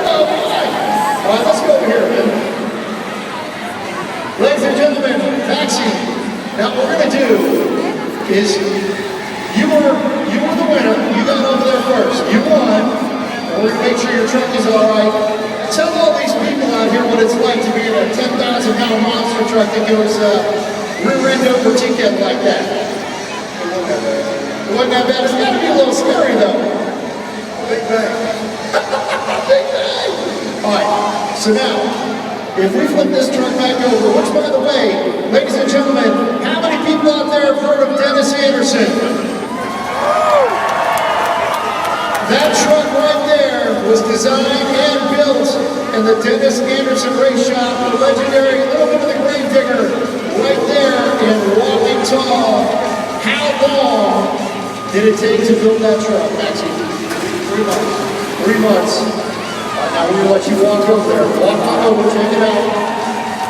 All right, let's go over here, man. Ladies and gentlemen, taxi. Now what we're gonna do is you were the winner. You got over there first. You won. And we're gonna make sure your truck is all right. Tell all these people out here what it's like to be in a 10,000-pound monster truck that goes rear end over ticket like that. It wasn't that bad. It's gotta be a little scary though. Big bang. Big bang. All right, so now, if we flip this truck back over, which by the way, ladies and gentlemen, how many people out there have heard of Dennis Anderson? That truck right there was designed and built in the Dennis Anderson race shop, the legendary Little Bit of the Grave Digger, right there in Wappington. How long did it take to build that truck, Maxie? 3 months. 3 months. All right, now we're going to let you walk over there. Walk on over, check it out.